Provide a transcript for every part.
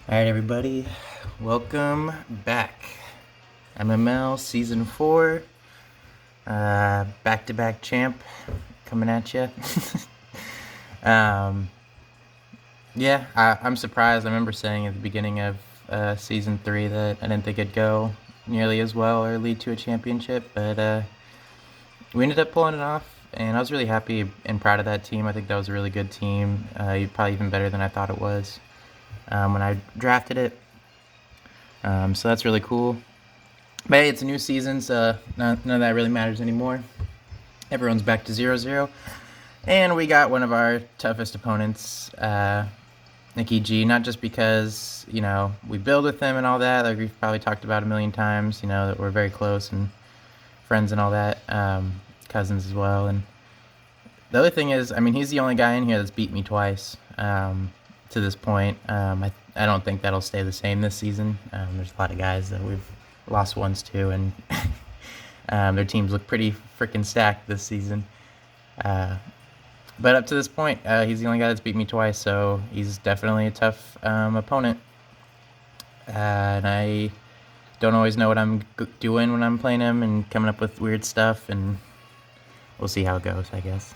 Alright, everybody, welcome back. MML Season 4, back-to-back champ coming at you. Yeah, I'm surprised. I remember saying at the beginning of Season 3 that I didn't think it'd go nearly as well or lead to a championship, but we ended up pulling it off, and I was really happy and proud of that team. I think that was a really good team, probably even better than I thought it was when I drafted it. So that's really cool. But hey, it's a new season, so none of that really matters anymore. Everyone's back to 0-0. And we got one of our toughest opponents, NickyG, not just because, we build with him and all that, like we've probably talked about a million times, that we're very close and friends and all that, cousins as well. And the other thing is, he's the only guy in here that's beat me twice to this point. I don't think that'll stay the same this season. There's a lot of guys that we've lost once to, and their teams look pretty freaking stacked this season. But up to this point, he's the only guy that's beat me twice, so he's definitely a tough opponent. And I don't always know what I'm doing when I'm playing him and coming up with weird stuff, and we'll see how it goes, I guess.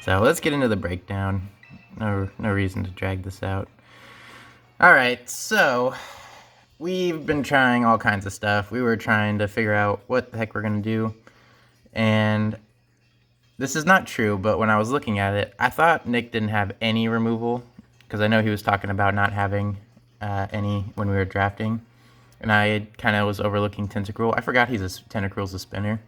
So let's get into the breakdown. No reason to drag this out. Alright, so we've been trying all kinds of stuff. We were trying to figure out what the heck we're going to do. And this is not true, but when I was looking at it, I thought Nick didn't have any removal, because I know he was talking about not having any when we were drafting. And I kind of was overlooking Tentacruel. I forgot Tentacruel's a spinner.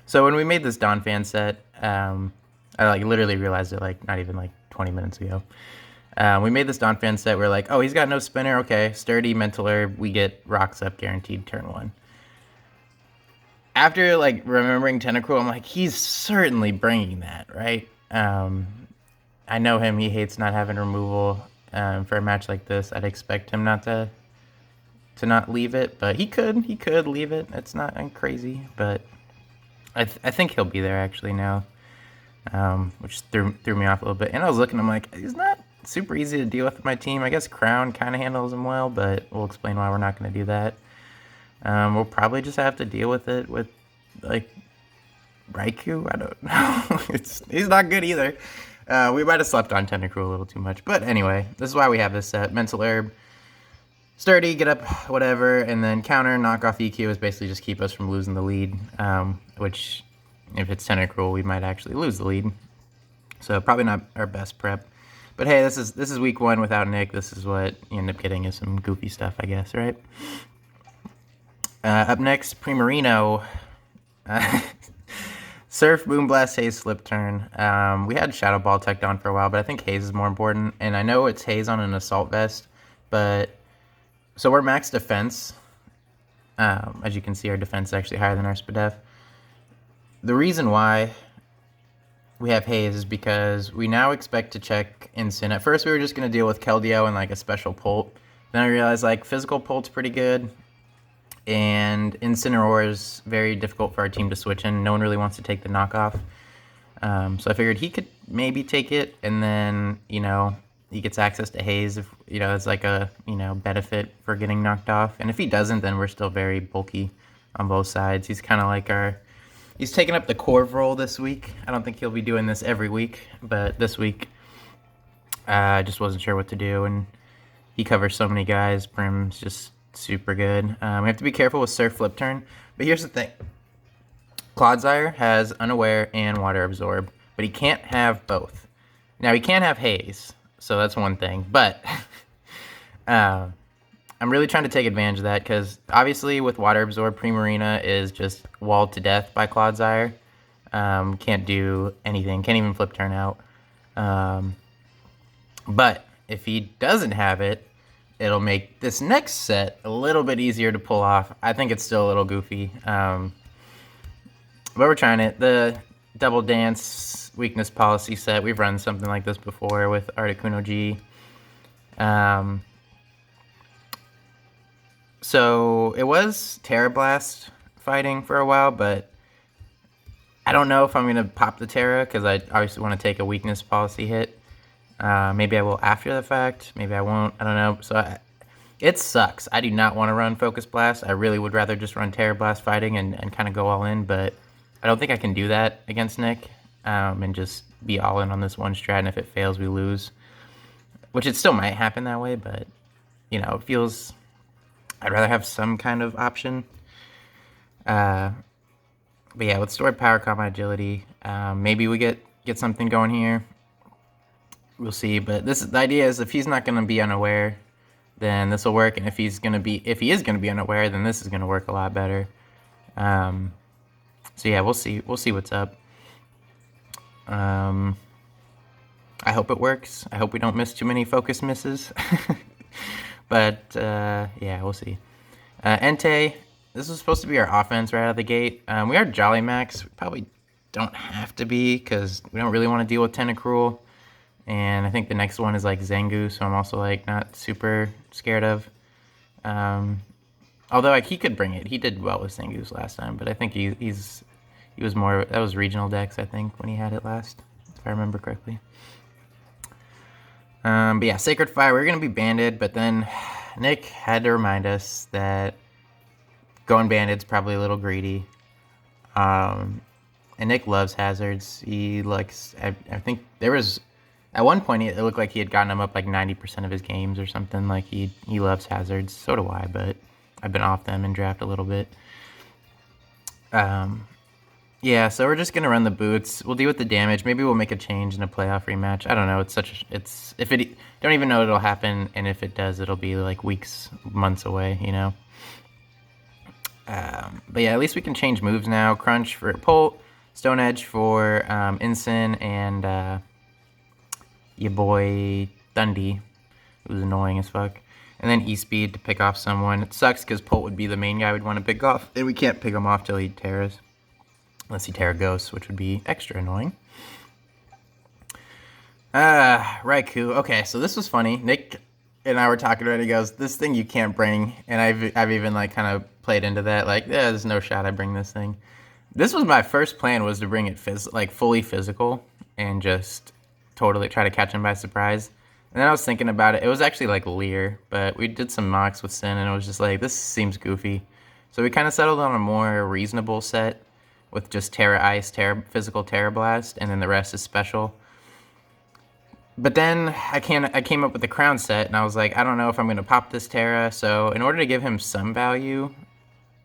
So when we made this Donphan set, I literally realized it not even 20 minutes ago. We made this Donphan set. We're like, oh, he's got no spinner. Okay, sturdy, mental herb. We get rocks up guaranteed turn 1. After remembering Tentacruel, I'm like, he's certainly bringing that, right? I know him. He hates not having removal. For a match like this, I'd expect him not to not leave it, but he could leave it. It's not crazy, but I think he'll be there actually now, which threw me off a little bit. And I was looking, I'm like, he's not super easy to deal with my team. I guess Crown kind of handles him well, but we'll explain why we're not going to do that. We'll probably just have to deal with it with Raikou. I don't know. He's not good either. We might have slept on Tentacruel a little too much, but anyway, this is why we have this set. Mental Herb, sturdy, get up, whatever, and then counter, knock off EQ is basically just keep us from losing the lead, which if it's Tentacruel, we might actually lose the lead. So probably not our best prep. But hey, this is week 1 without Nick. This is what you end up getting, is some goofy stuff, I guess, right? Up next, Primarino. Surf, Moonblast, Haze, Slip Turn. We had Shadow Ball teched on for a while, but I think Haze is more important. And I know it's Haze on an Assault Vest, but... So we're max defense. As you can see, our defense is actually higher than our SPDEF. The reason why we have Haze is because we now expect to check Incin. At first we were just going to deal with Keldeo and a special Pult. Then I realized physical Pult's pretty good, and Incineroar is very difficult for our team to switch in. No one really wants to take the knockoff. So I figured he could maybe take it, and then, he gets access to Haze if, it's a, benefit for getting knocked off. And if he doesn't, then we're still very bulky on both sides. He's kind of he's taking up the Corv role this week. I don't think he'll be doing this every week, but this week I just wasn't sure what to do, and he covers so many guys. Prim's just super good. We have to be careful with Surf Flip Turn, but here's the thing. Clodsire has Unaware and Water Absorb, but he can't have both. Now, he can't have Haze, so that's one thing, but I'm really trying to take advantage of that, because obviously with Water Absorb, Primarina is just walled to death by Clodsire. Can't do anything, can't even flip turn out. But if he doesn't have it, it'll make this next set a little bit easier to pull off. I think it's still a little goofy, but we're trying it. The Double Dance Weakness Policy set, we've run something like this before with Articuno G. So it was Terra Blast fighting for a while, but I don't know if I'm going to pop the Terra, because I obviously want to take a Weakness Policy hit. Maybe I will after the fact. Maybe I won't. I don't know. So it sucks. I do not want to run Focus Blast. I really would rather just run Terra Blast fighting and kind of go all in, but I don't think I can do that against Nick and just be all in on this one strat, and if it fails, we lose. Which it still might happen that way, but, you know, it feels... I'd rather have some kind of option. But yeah, with Stored Power, Combat Agility, maybe we get something going here. We'll see, but the idea is if he's not going to be unaware, then this will work, and if he is going to be unaware, then this is going to work a lot better. So yeah, we'll see what's up. I hope it works. I hope we don't miss too many focus misses. But yeah, we'll see. Entei, this was supposed to be our offense right out of the gate. We are Jolly Max. We probably don't have to be because we don't really want to deal with Tentacruel. And I think the next one is like Zengu, so I'm also like not super scared of. Although like he could bring it. He did well with Zengus last time, but I think he was more, that was regional decks I think when he had it last, if I remember correctly. But yeah, Sacred Fire, we're gonna be banded, but then Nick had to remind us that going banded's probably a little greedy. And Nick loves hazards. He likes, I think there was, at one point it looked like he had gotten him up like 90% of his games or something. Like he loves hazards. So do I, but I've been off them in draft a little bit. Yeah, so we're just gonna run the boots. We'll deal with the damage. Maybe we'll make a change in a playoff rematch. I don't know. Don't even know it'll happen, and if it does, it'll be like weeks, months away, you know. But yeah, at least we can change moves now. Crunch for Polt, Stone Edge for Ensign, and your boy Thundy, who's annoying as fuck. And then E-Speed to pick off someone. It sucks because Polt would be the main guy we'd want to pick off, and we can't pick him off till he Terras. Unless he Terra Ghosts, which would be extra annoying. Raikou. Okay, so this was funny. Nick and I were talking about it. He goes, "This thing you can't bring," and I've even like kind of played into that. Like, yeah, there's no shot I bring this thing. This was my first plan, was to bring it fully physical and just totally try to catch him by surprise. And then I was thinking about it. It was actually like Leer, but we did some mocks with Sin, and it was just like, this seems goofy. So we kind of settled on a more reasonable set with just Terra Ice, Physical Terra Blast, and then the rest is special. But then I came up with the Crown set, and I was like, I don't know if I'm going to pop this Terra. So in order to give him some value,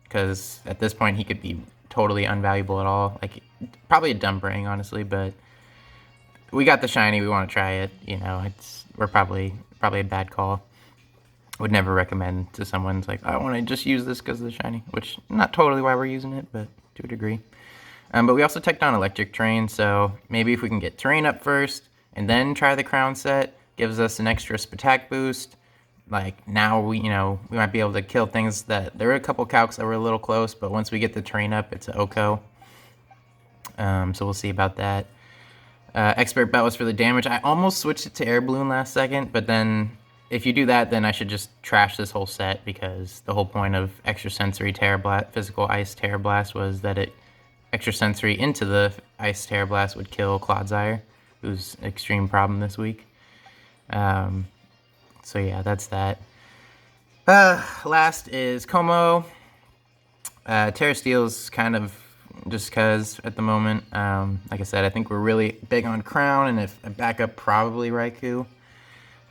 because at this point he could be totally unvaluable at all, like probably a dumb bring, honestly, but we got the shiny, we want to try it. You know, we're probably a bad call. Would never recommend to someone's like, I want to just use this because of the shiny, which not totally why we're using it, but to a degree. But we also teched on Electric Terrain, so maybe if we can get Terrain up first and then try the Crown set, gives us an extra attack boost. Like now we might be able to kill things that, there were a couple calcs that were a little close, but once we get the Terrain up, it's an Oko. So we'll see about that. Expert Belt was for the damage. I almost switched it to Air Balloon last second, but then if you do that, then I should just trash this whole set, because the whole point of Extra Sensory Terra Blast, Physical Ice Terra Blast, was that it Extra Sensory into the Ice Terra Blast would kill Clodsire, who's an extreme problem this week. So yeah, that's that. Last is Como. Terra Steel's kind of just because at the moment. Like I said, I think we're really big on Crown, and if I back up, probably Raikou.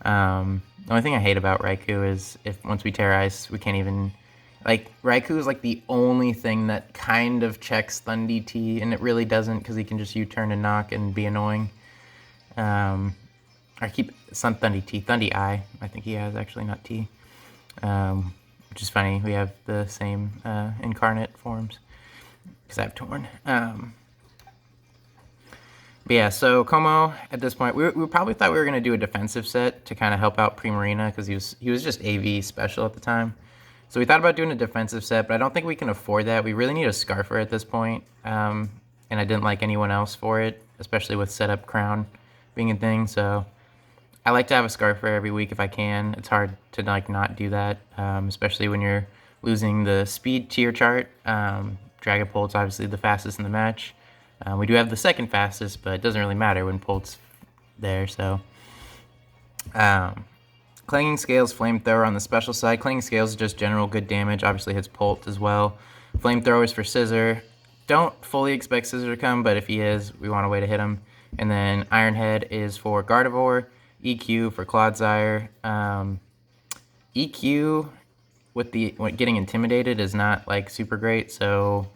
The only thing I hate about Raikou is if once we Terra Ice, we can't even... Like, Raikou is like the only thing that kind of checks Thundy T, and it really doesn't, because he can just U-turn and knock and be annoying. I keep some Thundy T, Thundy I think he has actually, not T. Which is funny, we have the same incarnate forms, because I have Torn. But yeah, so Como, at this point, we probably thought we were going to do a defensive set to kind of help out Primarina, because he was just AV special at the time. So we thought about doing a defensive set, but I don't think we can afford that. We really need a Scarfer at this point, and I didn't like anyone else for it, especially with setup Crown being a thing. So I like to have a Scarfer every week if I can. It's hard to like not do that, especially when you're losing the speed tier chart. Dragapult's obviously the fastest in the match. We do have the second fastest, but it doesn't really matter when Pult's there. So Clanging Scales, Flamethrower on the special side. Clanging Scales is just general good damage. Obviously hits Bolt as well. Flamethrowers for Scissor. Don't fully expect Scissor to come, but if he is, we want a way to hit him. And then Ironhead is for Gardevoir. EQ for Clodsire. EQ with getting Intimidated is not like super great, so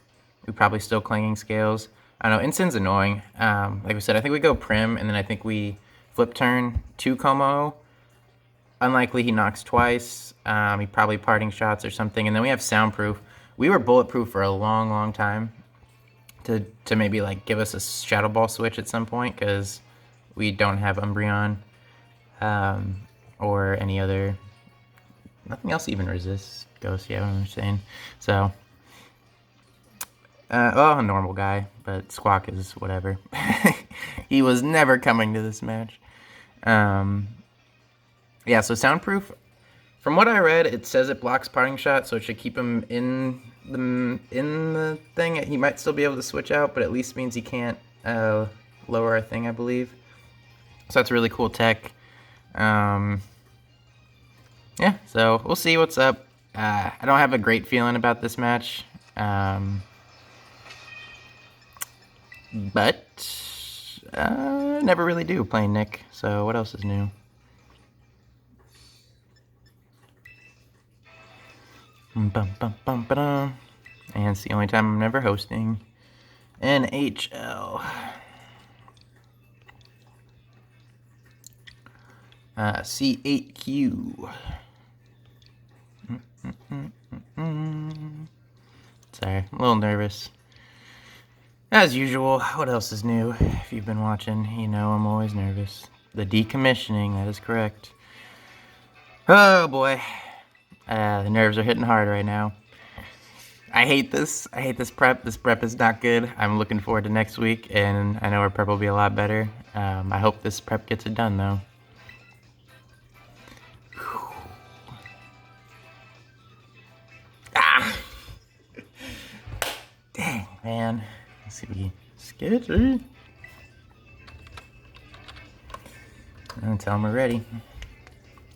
we probably still Clanging Scales. I don't know, Incin's annoying. Like we said, I think we go Prim, and then I think we flip turn to Como. Unlikely he knocks twice. He probably Parting Shots or something. And then we have Soundproof. We were Bulletproof for a long, long time to maybe like give us a Shadow Ball switch at some point, because we don't have Umbreon or any other. Nothing else even resists Ghost. Yeah, what I'm saying. So, a normal guy, but Squawk is whatever. He was never coming to this match. Yeah, so Soundproof, from what I read, it says it blocks Parting Shot, so it should keep him in the thing. He might still be able to switch out, but at least means he can't lower our thing, I believe. So that's a really cool tech. Yeah, so we'll see what's up. I don't have a great feeling about this match. But never really do playing Nick, so what else is new? And it's the only time I'm never hosting. NHL. C8Q. Sorry, I'm a little nervous. As usual, what else is new? If you've been watching, you know I'm always nervous. The decommissioning, that is correct. Oh boy. The nerves are hitting hard right now. I hate this. I hate this prep. This prep is not good. I'm looking forward to next week, and I know our prep will be a lot better. I hope this prep gets it done, though. Ah! Dang, man. This is gonna be sketchy. I'm tell him we're ready.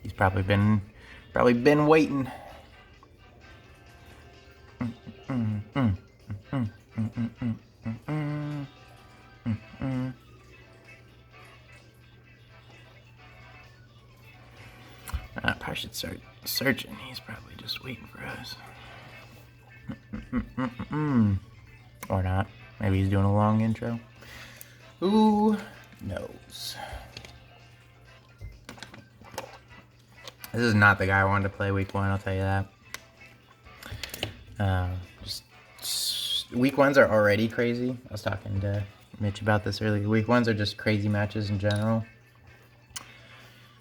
He's probably been waiting. I probably should start searching. He's probably just waiting for us. Or not. Maybe he's doing a long intro. Who knows? This is not the guy I wanted to play week one, I'll tell you that. Week ones are already crazy. I was talking to Mitch about this earlier. Week ones are just crazy matches in general.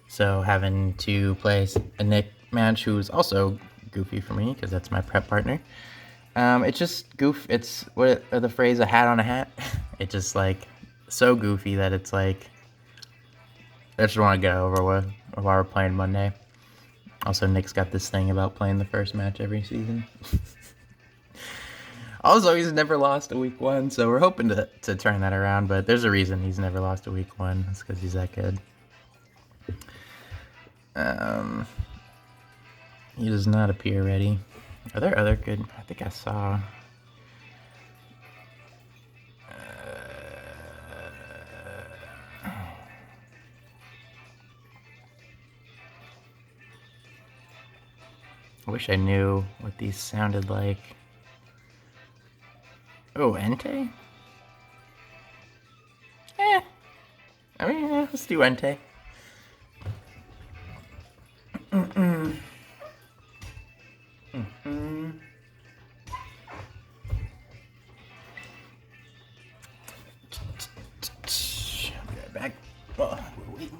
So having to play a Nick match who's also goofy for me, because that's my prep partner. It's just it's what the phrase, a hat on a hat. It's just like so goofy that it's like I just want to get over with while we're playing Monday. Also, Nick's got this thing about playing the first match every season. Also, he's never lost a week one, so we're hoping to turn that around, but there's a reason he's never lost a week one. It's because he's that good. He does not appear ready. Are there other good... I think I saw... I wish I knew what these sounded like. Oh, Entei? I mean, let's do Entei. Be right back. Oh, we're waiting.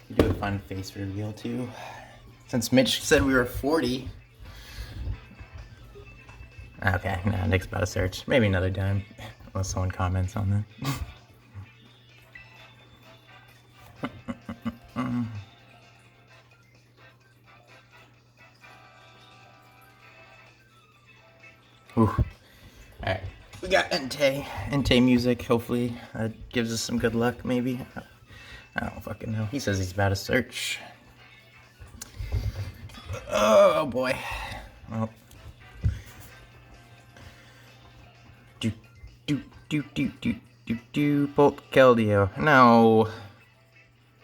You do a fun face reveal too. Since Mitch said we were 40. Okay, no, Nick's about to search. Maybe another time. Unless someone comments on that. Ooh. Alright. We got Entei music. Hopefully that gives us some good luck, maybe. I don't fucking know. He says he's about to search. Oh boy. Well. Bolt Keldeo. No.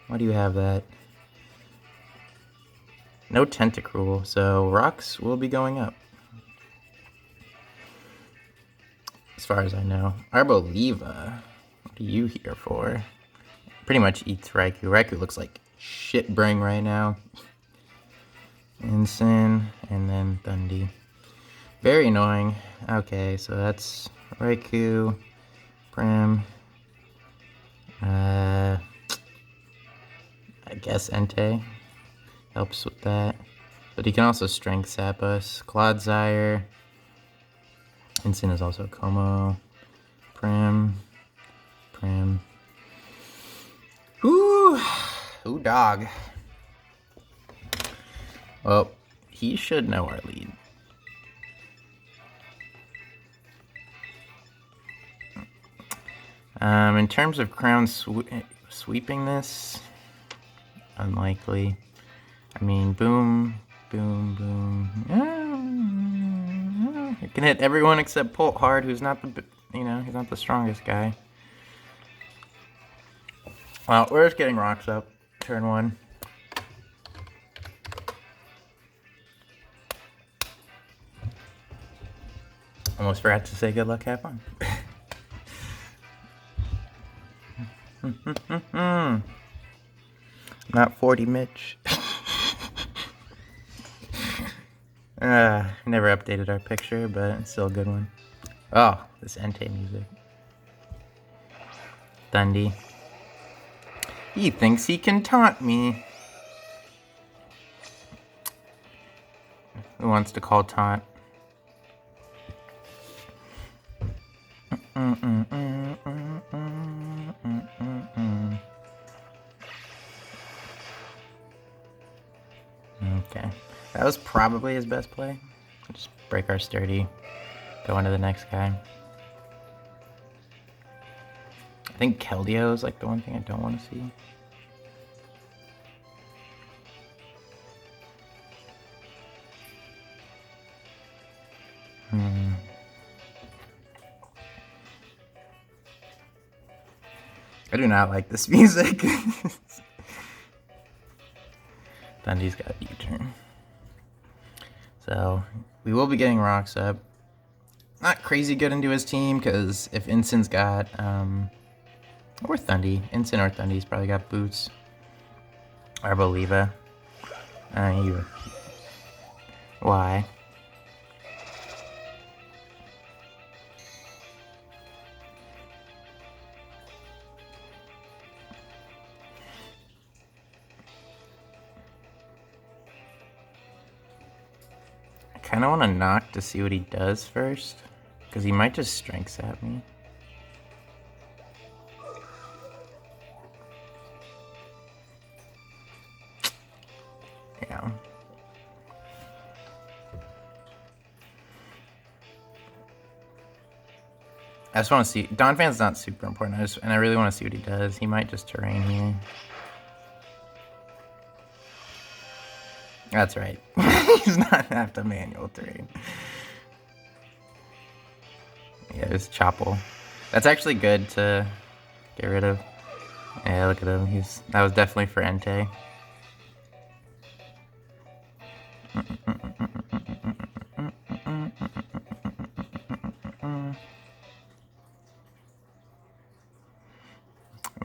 Why do you have that? No Tentacruel, so rocks will be going up. As far as I know. Arboliva. What are you here for? Pretty much eats Raikou. Raikou looks like shit bring right now. Ensign, and then Thundy. Very annoying. Okay, so that's Raikou, Prim. I guess Entei helps with that. But he can also Strength Sap us. Clodsire. Ensign is also Como. Prim. Ooh, dog. Well, he should know our lead. In terms of crown sweeping this, unlikely. I mean, boom. It can hit everyone except Polt hard, who's not the, he's not the strongest guy. Well, we're just getting rocks up. Turn 1. Almost forgot to say good luck, have fun. Not 40 Mitch. Never updated our picture, but it's still a good one. Oh, this Entei music. Thundy. He thinks he can taunt me. Who wants to call taunt? Okay. That was probably his best play. Just break our sturdy. Go on to the next guy. I think Keldeo is like the one thing I don't want to see. I do not like this music. Thundy's got a U-turn. So, we will be getting rocks up. Not crazy good into his team, because if Ensign's got, or Thundy. Ensign or Thundy's probably got boots. Arboliva. Why? I kind of want to knock to see what he does first, because he might just Strength Sap me. Yeah. I just want to see. Donphan's not super important, and I really want to see what he does. He might just terrain here. That's right. He's not have to manual terrain. Yeah, it's Chopple. That's actually good to get rid of. Yeah, look at him. That was definitely for Entei.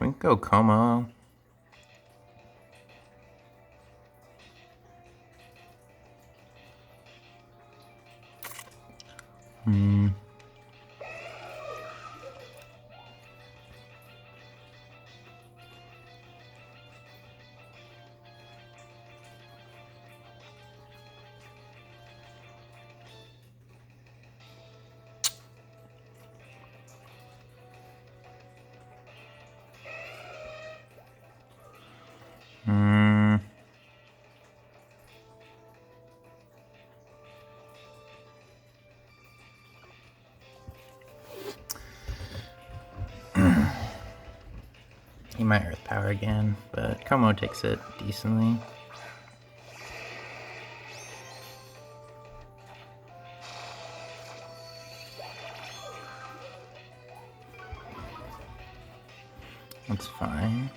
We can go Como. He might Earth Power again, but Como takes it decently. That's fine.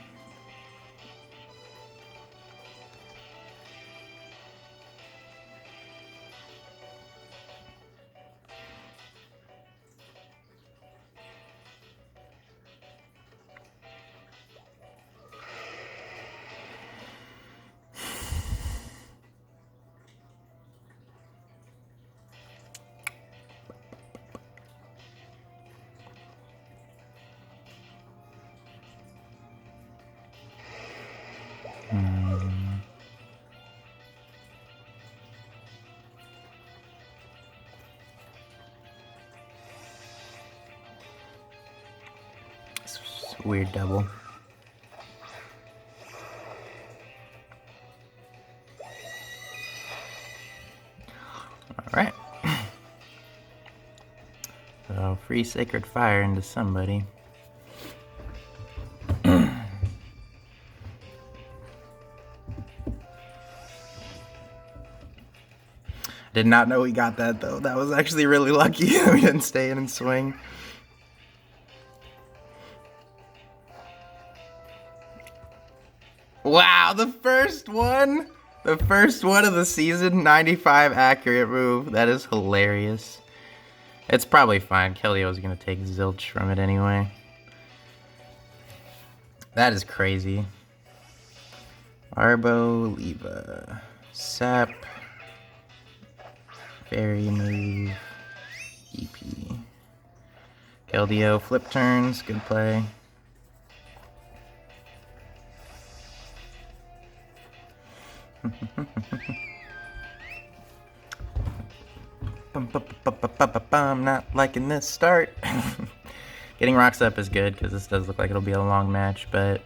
Weird double. Alright. So, free Sacred Fire into somebody. Did not know we got that, though. That was actually really lucky that we didn't stay in and swing. Wow, the first one! The first one of the season, 95 accurate move. That is hilarious. It's probably fine. Keldeo going to take zilch from it anyway. That is crazy. Arbo, Leva, Sap, Fairy move, EP. Keldeo, flip turns, good play. I'm not liking this start. Getting rocks up is good because this does look like it'll be a long match, but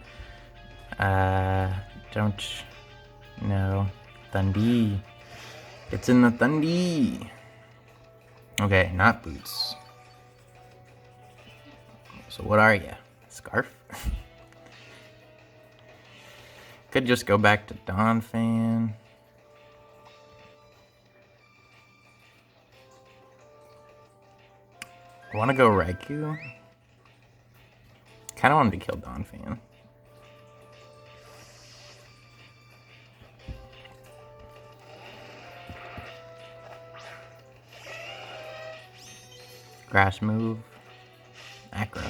don't know. Thundy. It's in the Thundy. Okay, not boots. So what are you? Scarf? Could just go back to Donphan. I want to go Raikou. Kind of wanted to kill Donphan. Grass move. Acro.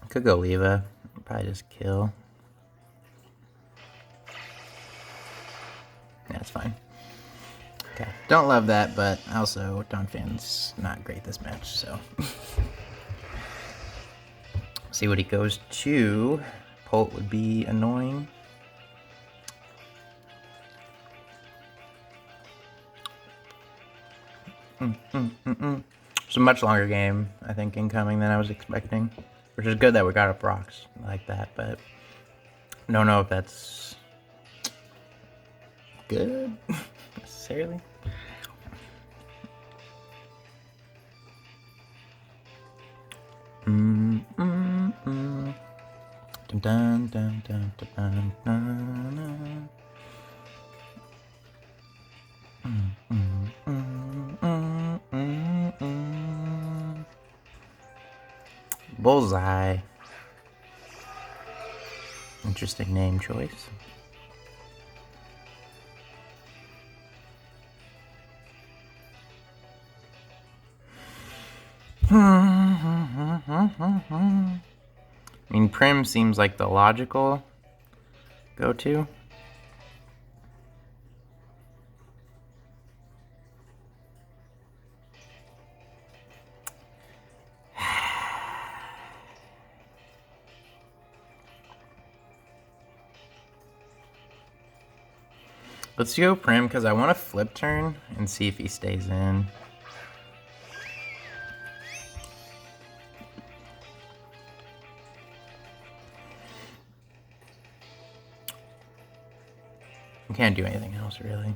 Could go Leva. Probably just kill. Yeah, it's fine. Okay. Don't love that, but also Donphan's not great this match, so. See what he goes to. Polt would be annoying. It's a much longer game, I think, incoming than I was expecting. Which is good that we got up rocks like that, but I don't know if that's good necessarily. Dun, dun, dun, dun, dun, dun, dun. Bullseye. Interesting name choice. I mean, Prim seems like the logical go-to. Let's go Prim because I want to flip turn and see if he stays in. You can't do anything else, really.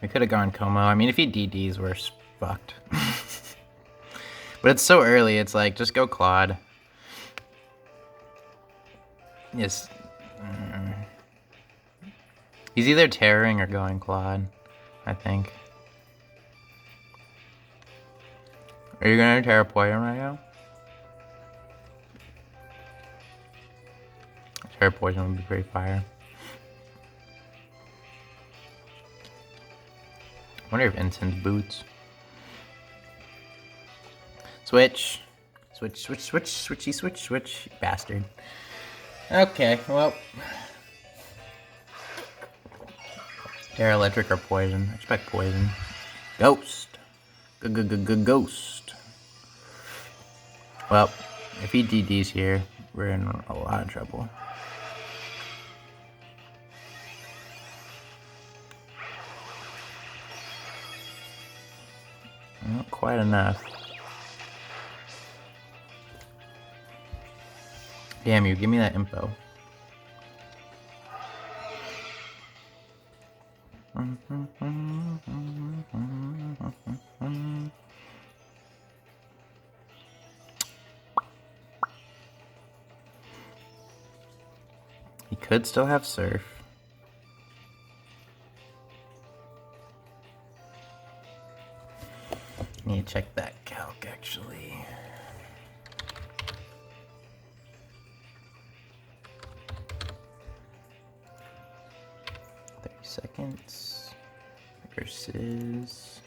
We could have gone Como. I mean, if he DDs, we're fucked. But it's so early, it's like, just go Claude. Yes. He's either terroring or going Claude, I think. Are you gonna Terra Poison right now? Terra Poison would be pretty fire. I wonder if Ensign's boots. Switch. Switch, bastard. Okay, well. Terra Electric or Poison? I expect Poison. Ghost. Ghost. Well, if he DDs here, we're in a lot of trouble. Not quite enough. Damn you, give me that info. He could still have Surf. Need to check that calc, actually. Seconds versus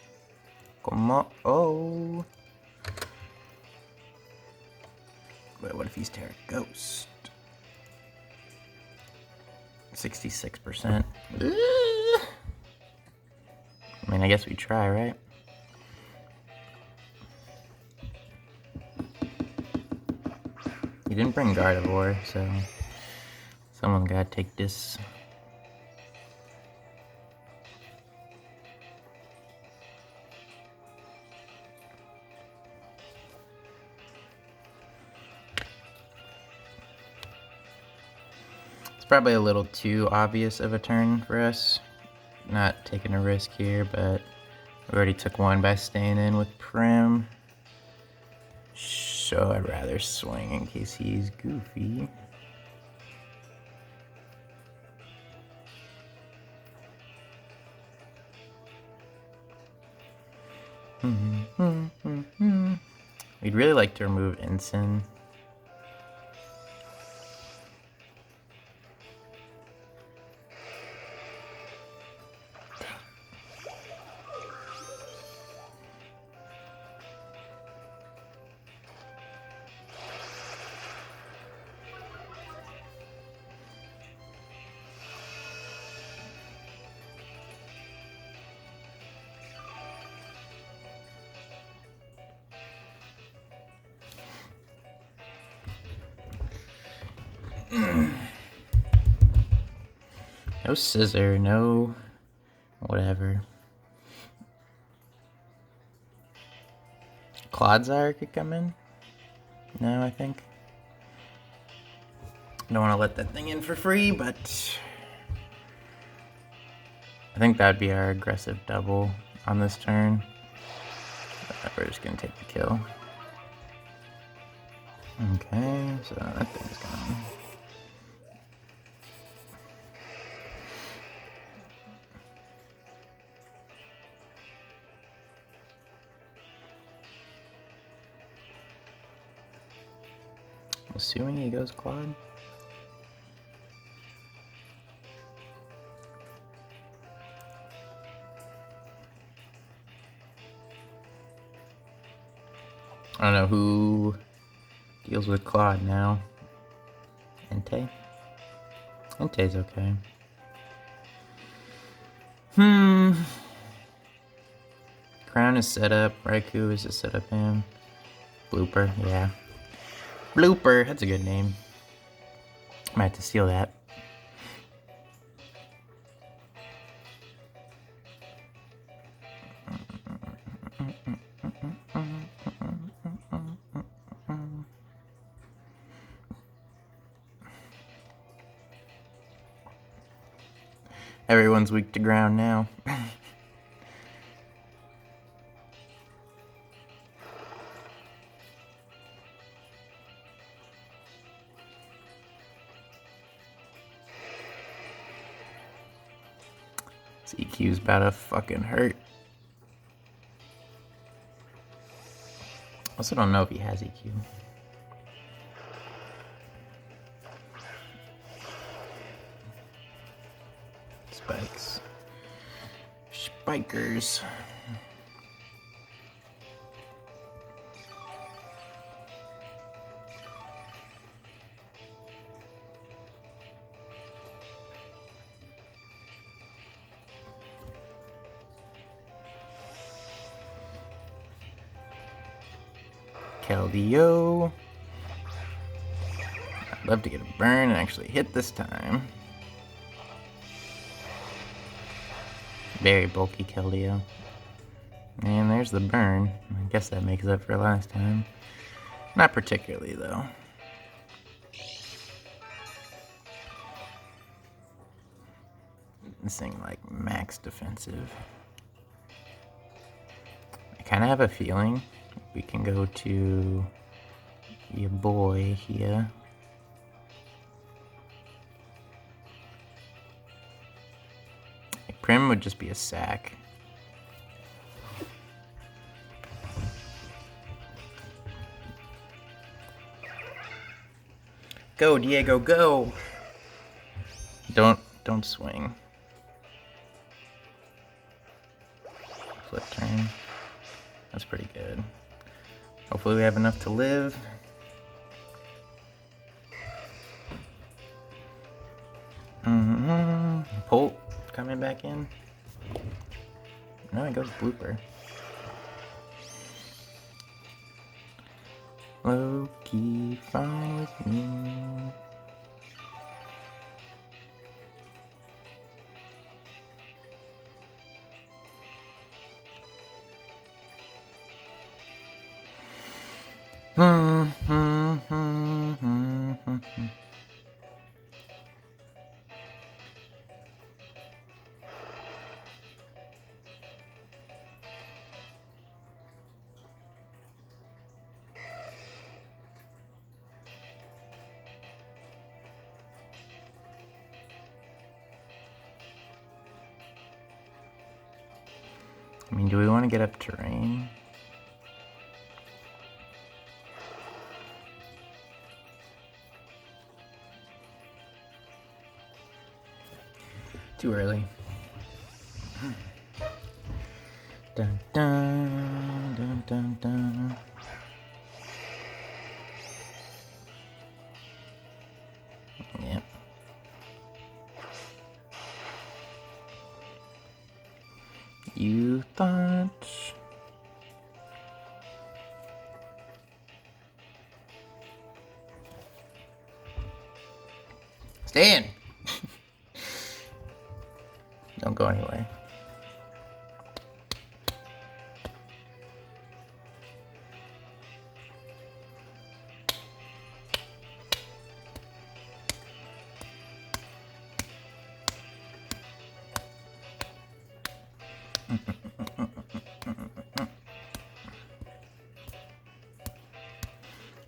Como. Oh, but what if he's Terra Ghost? 66%. I mean, I guess we try, right? He didn't bring Gardevoir, so someone gotta take this. Probably a little too obvious of a turn for us. Not taking a risk here, but we already took one by staying in with Prim. So I'd rather swing in case he's goofy. We'd really like to remove Ensign. No scissor, no whatever. Clodsire could come in? No, I think. I don't want to let that thing in for free, but I think that'd be our aggressive double on this turn. We're just gonna take the kill. Okay, so that thing's gone. Assuming he goes Claude. I don't know who deals with Claude now. Entei? Entei's okay. Crown is set up. Raikou is a set up him. Blooper, yeah. Blooper, that's a good name. Might have to steal that. Everyone's weak to ground now. This EQ's about to fucking hurt. Also don't know if he has EQ. Spikes. Spikers. Keldeo. I'd love to get a burn and actually hit this time. Very bulky Keldeo. And there's the burn. I guess that makes up for last time. Not particularly, though. This thing, like, max defensive. I kind of have a feeling we can go to your boy here. Prim would just be a sack. Go, Diego, go! Don't swing. Flip turn. That's pretty good. Hopefully we have enough to live. Bolt coming back in. No, it goes blooper. Low-key, fine with me. I mean, do we want to get up terrain? Too early. Dun dun dun dun dun. Yep. You thought. Stay in. Don't go anywhere.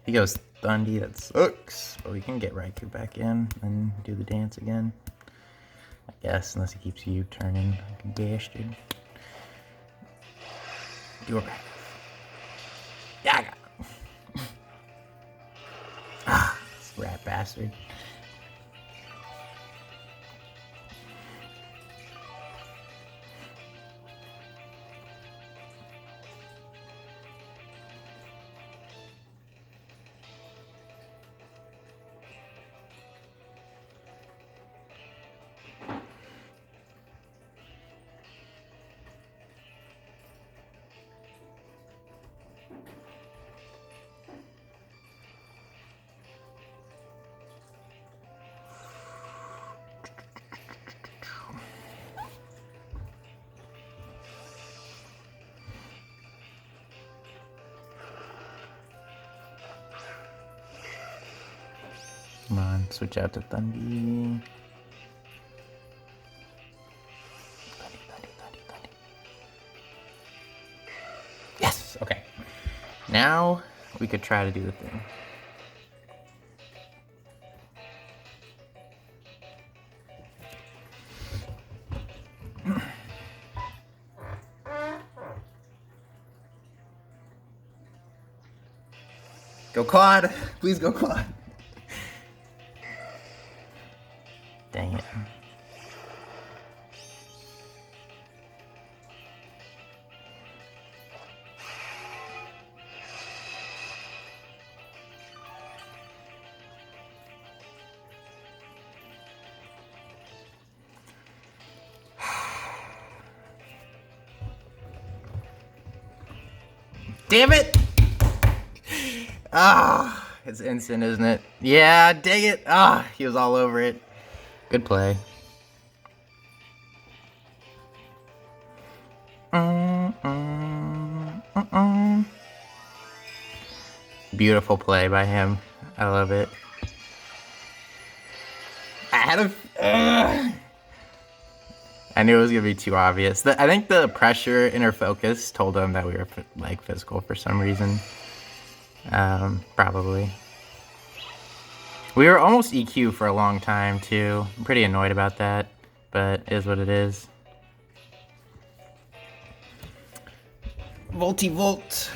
He goes Thundy, that sucks. But we can get Raikou back in and do the dance again. I guess, unless he keeps you turning like a bastard. Do it back. Yaga! Ah, this rat bastard. Come on, switch out to Thundy. Now we could try to do the thing. Go Claude! Please go Claude! Dang it. Damn it! Ah, it's instant, isn't it? Yeah, dang it! Ah, he was all over it. Good play. Beautiful play by him. I love it. I had a... I knew it was gonna be too obvious. I think the pressure inner focus told him that we were like physical for some reason. Probably. We were almost EQ for a long time too. I'm pretty annoyed about that, but it is what it is. Volti-volt.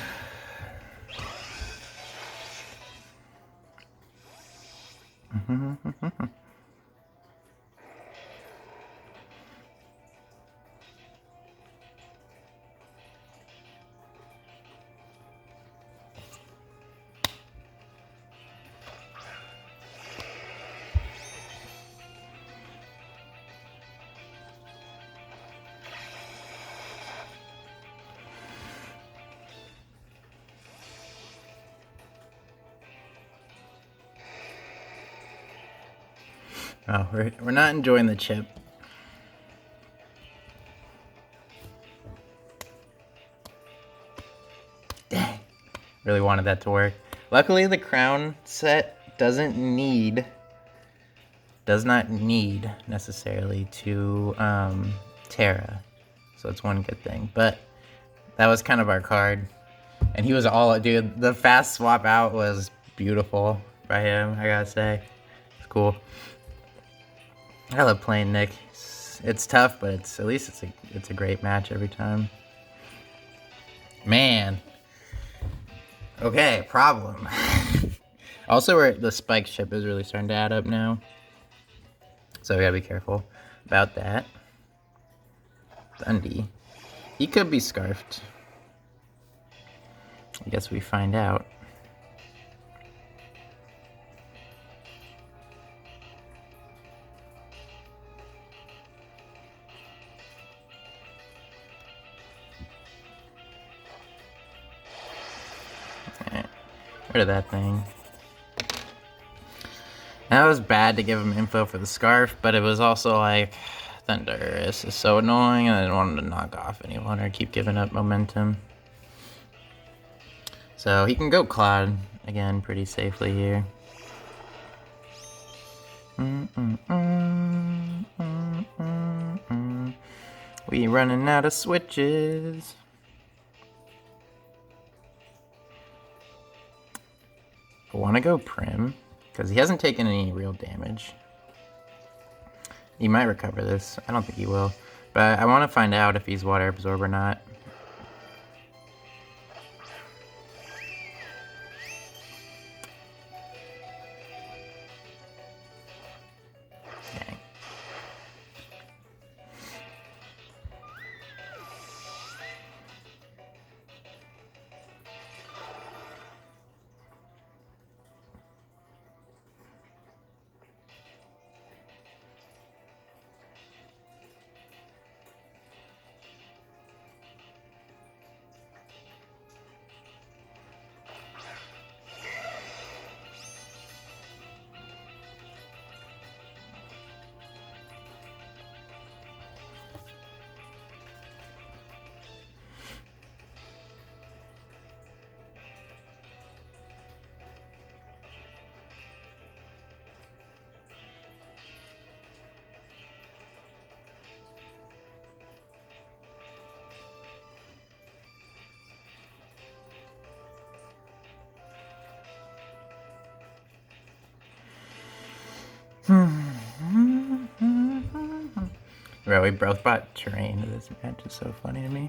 Oh, we're not enjoying the chip. Dang. Really wanted that to work. Luckily, the crown set does not need necessarily to Terra. So it's one good thing. But that was kind of our card. And he was all, dude, the fast swap out was beautiful by him, I gotta say. It's cool. I love playing Nick. It's tough, but at least it's a great match every time. Man. Okay, problem. Also, the spike chip is really starting to add up now. So we gotta be careful about that. Dundee. He could be scarfed. I guess we find out. Rid of that thing. That was bad to give him info for the scarf, but it was also like, Thunderous is so annoying, and I didn't want him to knock off anyone or keep giving up momentum. So he can go Cloud again pretty safely here. We running out of switches. I want to go Prim, because he hasn't taken any real damage. He might recover this. I don't think he will. But I want to find out if he's Water Absorb or not. Dang. Bro, we both brought terrain to this match. It's so funny to me.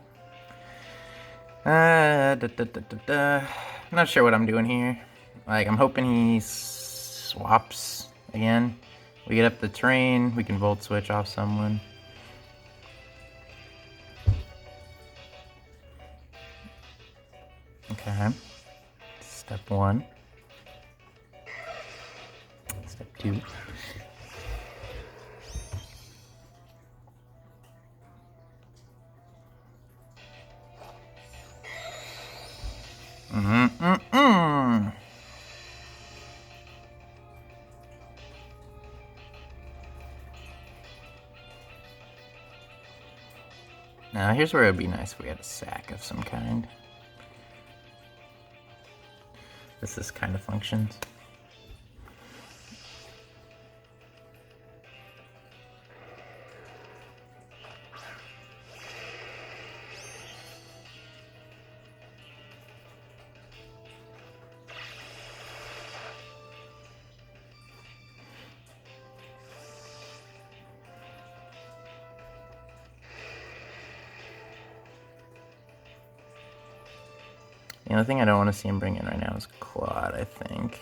I'm not sure what I'm doing here. Like, I'm hoping he swaps again. We get up the terrain, we can volt switch off someone. Okay. Step 1. Step 2. Now, here's where it would be nice if we had a sack of some kind. This kind of functions. The only thing I don't want to see him bring in right now is Claude, I think.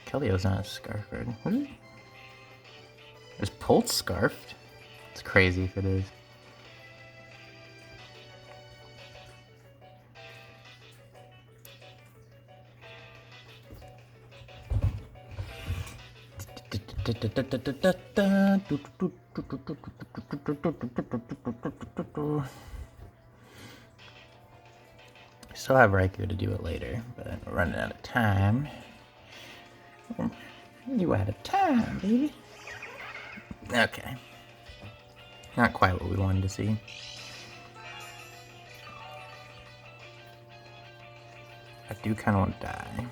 Kelio's not a scarf card. Is Pulse scarfed? It's crazy if it is. Still have Raikou to do it later, but we're running out of time. You out of time, baby. Okay. Not quite what we wanted to see. I do kind of want to die.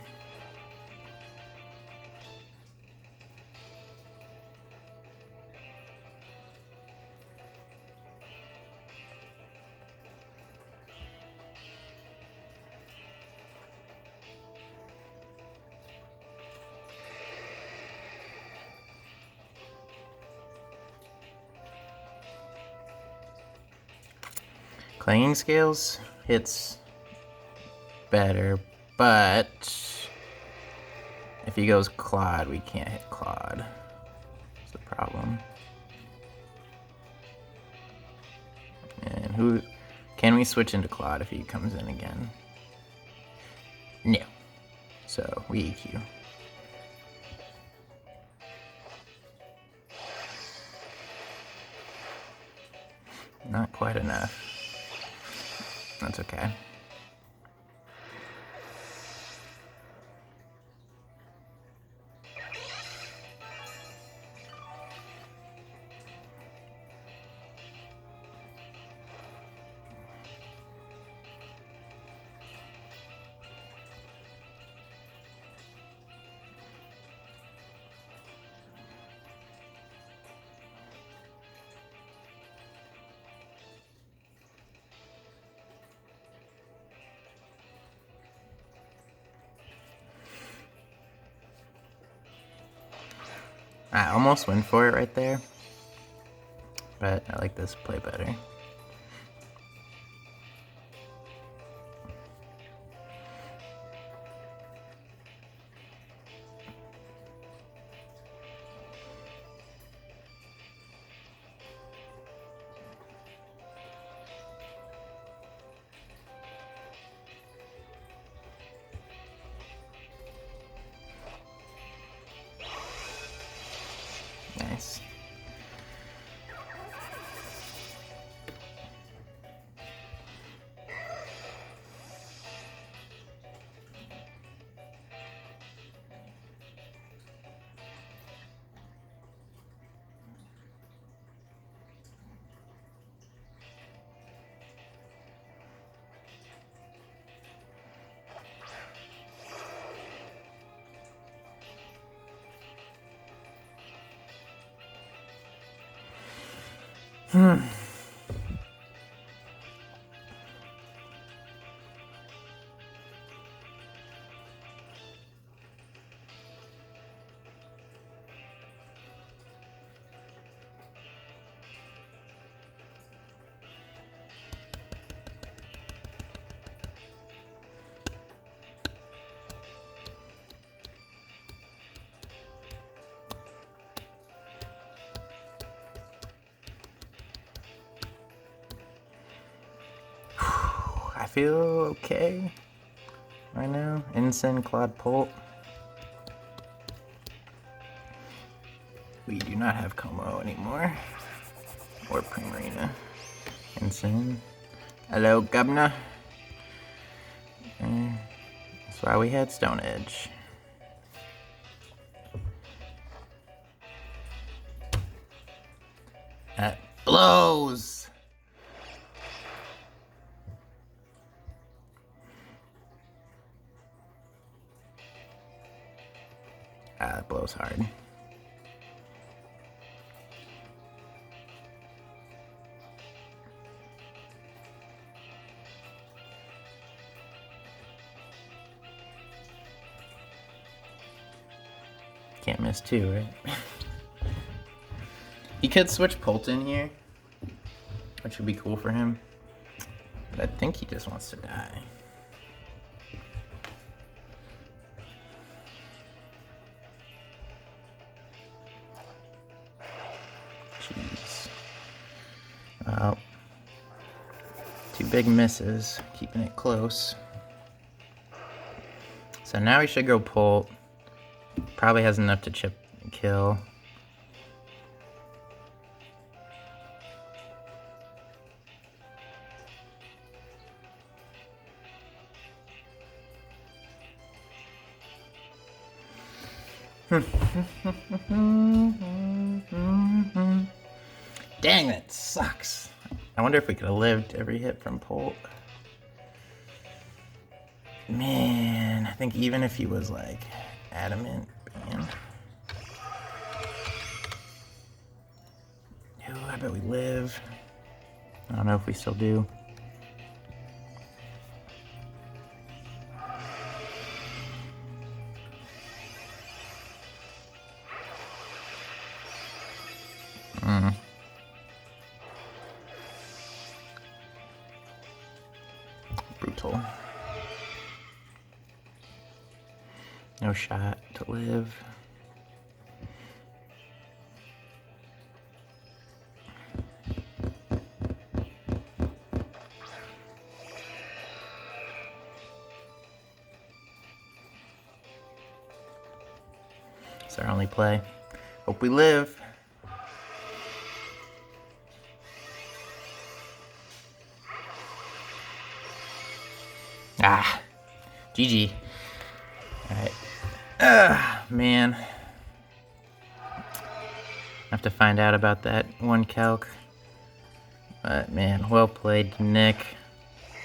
Clanging Scales hits better, but if he goes Claude, we can't hit Claude. That's the problem. And who can we switch into Claude if he comes in again? No. So we EQ. Not quite enough. That's okay. I almost went for it right there, but I like this play better. Nice. I feel okay right now. Ensign, Claude Polt. We do not have Como anymore. Or Primarina. Ensign. Hello, Governor. That's why we had Stone Edge. That blows! That blows hard. Can't miss two, right? He could switch Polt in here, which would be cool for him. But I think he just wants to die. Jeez. Well, two big misses, keeping it close. So now he should go Polt. Probably has enough to chip and kill. Dang, that sucks. I wonder if we could have lived every hit from Polt. Man, I think even if he was like adamant, man. Ooh, I bet we live. I don't know if we still do. Brutal. No shot to live. It's our only play. Hope we live. Ah, GG. Alright. Man. Have to find out about that one calc. But man, well played, Nick.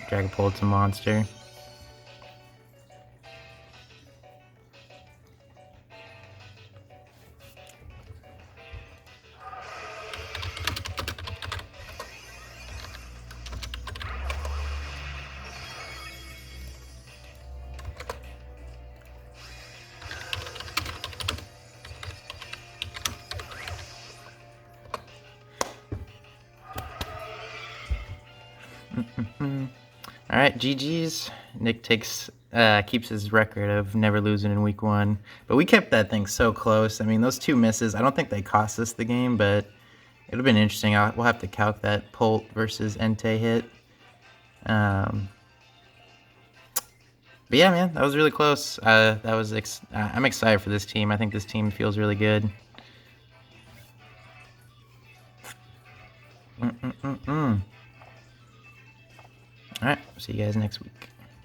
Dragapult's a monster. Alright, GG's. Nick keeps his record of never losing in week 1. But we kept that thing so close. I mean, those two misses, I don't think they cost us the game, but it would have been interesting. We'll have to calc that Polt versus Entei hit. But yeah, man, that was really close. I'm excited for this team. I think this team feels really good. Alright, see you guys next week.